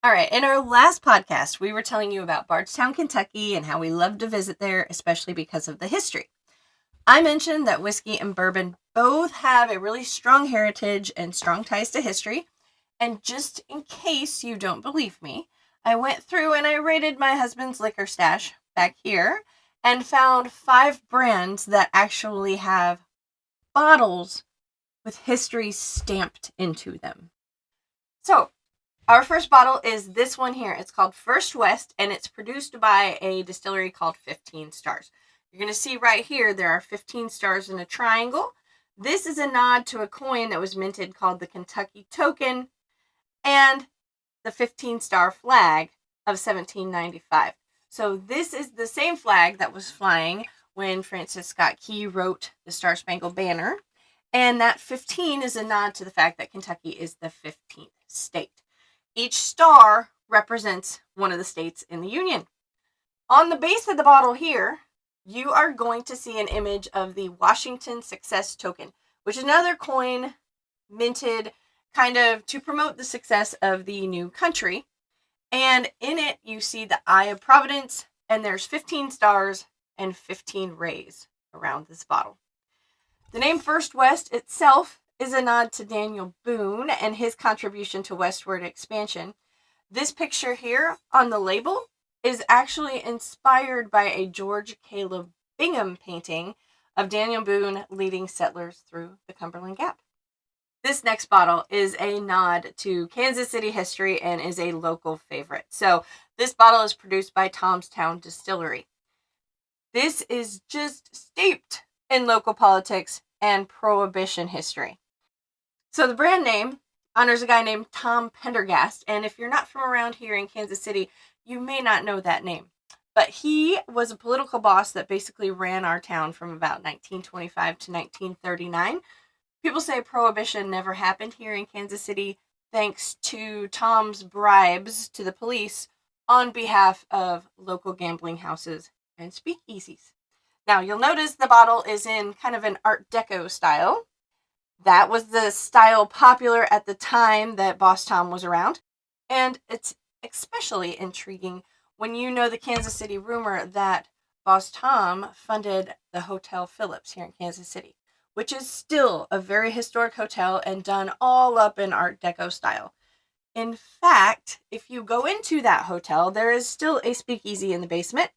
All right, in our last podcast, we were telling you about Bardstown, Kentucky, and how we love to visit there, especially because of the history. I mentioned that whiskey and bourbon both have a really strong heritage and strong ties to history. And just in case you don't believe me, I went through and I rated my husband's liquor stash back here and found 5 brands that actually have bottles with history stamped into them. So, our first bottle is this one here. It's called First West, and it's produced by a distillery called 15 Stars. You're going to see right here, there are 15 stars in a triangle. This is a nod to a coin that was minted called the Kentucky Token and the 15-star flag of 1795. So this is the same flag that was flying when Francis Scott Key wrote the Star-Spangled Banner. And that 15 is a nod to the fact that Kentucky is the 15th state. Each star represents one of the states in the Union. On the base of the bottle here, you are going to see an image of the Washington Success Token, which is another coin minted kind of to promote the success of the new country. And in it, you see the Eye of Providence, and there's 15 stars and 15 rays around this bottle. The name First West itself is a nod to Daniel Boone and his contribution to westward expansion. This picture here on the label is actually inspired by a George Caleb Bingham painting of Daniel Boone leading settlers through the Cumberland Gap. This next bottle is a nod to Kansas City history and is a local favorite. So this bottle is produced by Tomstown Distillery. This is just steeped in local politics and Prohibition history. So the brand name honors a guy named Tom Pendergast, and if you're not from around here in Kansas City, you may not know that name. But he was a political boss that basically ran our town from about 1925 to 1939. People say Prohibition never happened here in Kansas City thanks to Tom's bribes to the police on behalf of local gambling houses and speakeasies. Now, you'll notice the bottle is in kind of an Art Deco style. That was the style popular at the time that Boss Tom was around. And it's especially intriguing when you know the Kansas City rumor that Boss Tom funded the Hotel Phillips here in Kansas City, which is still a very historic hotel and done all up in Art Deco style. In fact, if you go into that hotel, there is still a speakeasy in the basement,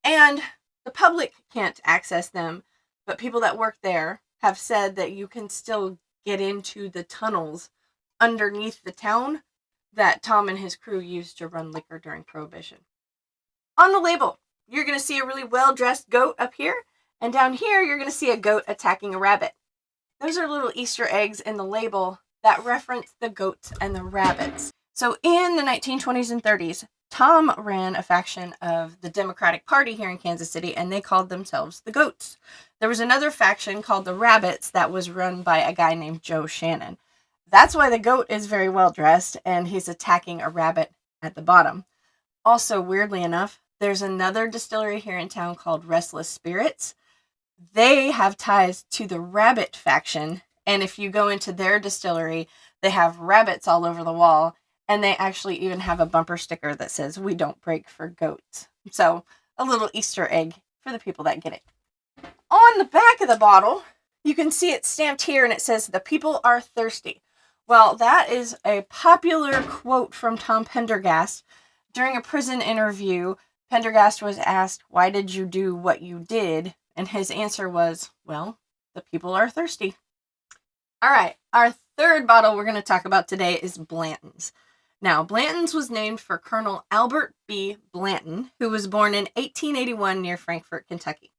and the public can't access them, but people that work there have said that you can still get into the tunnels underneath the town that Tom and his crew used to run liquor during Prohibition. On the label, you're going to see a really well-dressed goat up here, and down here you're going to see a goat attacking a rabbit. Those are little Easter eggs in the label that reference the goats and the rabbits. So in the 1920s and 30s, Tom ran a faction of the Democratic Party here in Kansas City, and they called themselves the Goats. There was another faction called the Rabbits that was run by a guy named Joe Shannon. That's why the goat is very well dressed, and he's attacking a rabbit at the bottom. Also, weirdly enough, there's another distillery here in town called Restless Spirits. They have ties to the Rabbit faction, and if you go into their distillery, they have rabbits all over the wall, and they actually even have a bumper sticker that says, "We don't break for goats." So, a little Easter egg for the people that get it. On the back of the bottle, you can see it stamped here, and it says, "The people are thirsty." Well, that is a popular quote from Tom Pendergast. During a prison interview, Pendergast was asked, "Why did you do what you did?" And his answer was, "Well, the people are thirsty." All right, our third bottle we're going to talk about today is Blanton's. Now, Blanton's was named for Colonel Albert B. Blanton, who was born in 1881 near Frankfort, Kentucky.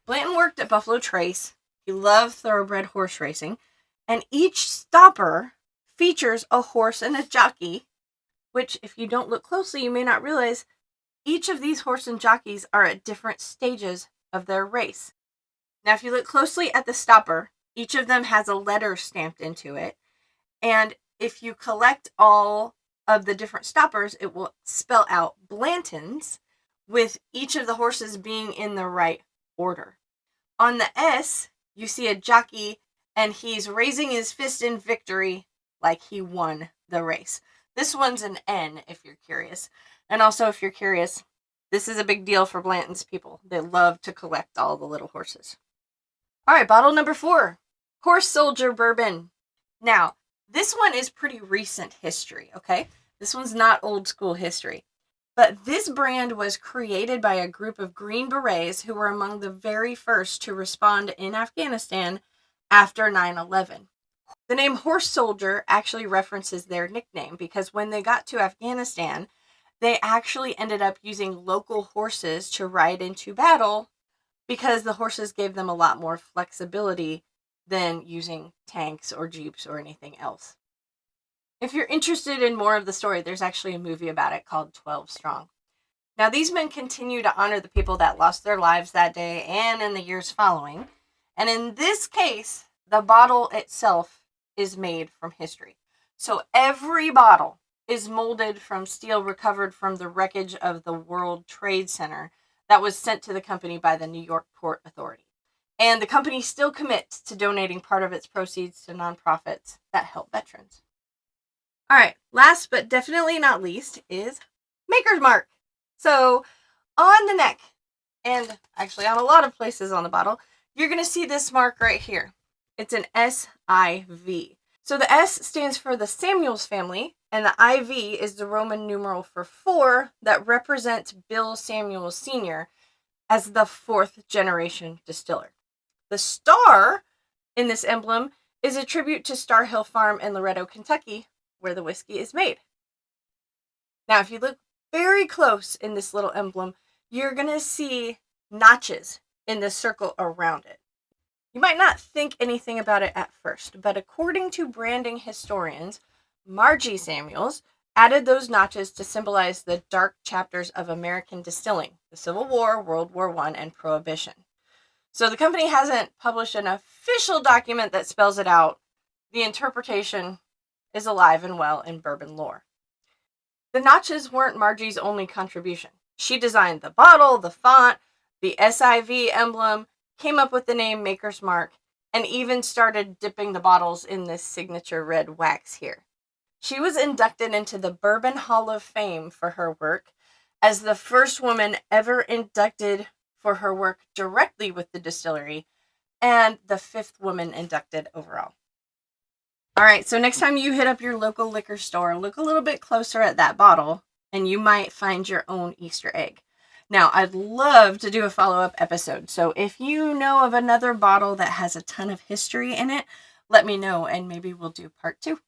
Blanton worked at Buffalo Trace. He loved thoroughbred horse racing, and each stopper features a horse and a jockey, which, if you don't look closely, you may not realize each of these horse and jockeys are at different stages of their race. Now, if you look closely at the stopper, each of them has a letter stamped into it, and if you collect all of the different stoppers, it will spell out Blanton's, with each of the horses being in the right order. On the S, you see a jockey, and he's raising his fist in victory like he won the race. This one's an N if you're curious. And also, if you're curious, this is a big deal for Blanton's people. They love to collect all the little horses. All right, bottle number 4, Horse Soldier Bourbon. Now, this one is pretty recent history, okay? This one's not old school history. But this brand was created by a group of Green Berets who were among the very first to respond in Afghanistan after 9/11. The name Horse Soldier actually references their nickname because when they got to Afghanistan, they actually ended up using local horses to ride into battle because the horses gave them a lot more flexibility than using tanks or jeeps or anything else. If you're interested in more of the story, there's actually a movie about it called 12 Strong. Now, these men continue to honor the people that lost their lives that day and in the years following. And in this case, the bottle itself is made from history. So every bottle is molded from steel recovered from the wreckage of the World Trade Center that was sent to the company by the New York Port Authority. And the company still commits to donating part of its proceeds to nonprofits that help veterans. All right, last but definitely not least is Maker's Mark. So on the neck, and actually on a lot of places on the bottle, you're going to see this mark right here. It's an SIV. So the S stands for the Samuels family, and the IV is the Roman numeral for 4 that represents Bill Samuels Sr. as the 4th generation distiller. The star in this emblem is a tribute to Star Hill Farm in Loretto, Kentucky, where the whiskey is made. Now, if you look very close in this little emblem, you're going to see notches in the circle around it. You might not think anything about it at first, but according to branding historians, Margie Samuels added those notches to symbolize the dark chapters of American distilling, the Civil War, World War I, and Prohibition. So the company hasn't published an official document that spells it out. The interpretation is alive and well in bourbon lore. The notches weren't Margie's only contribution. She designed the bottle, the font, the SIV emblem, came up with the name Maker's Mark, and even started dipping the bottles in this signature red wax here. She was inducted into the Bourbon Hall of Fame for her work as the first woman ever inducted for her work directly with the distillery, and the 5th woman inducted overall. All right, so next time you hit up your local liquor store, look a little bit closer at that bottle, and you might find your own Easter egg. Now, I'd love to do a follow-up episode, so if you know of another bottle that has a ton of history in it, let me know, and maybe we'll do part 2.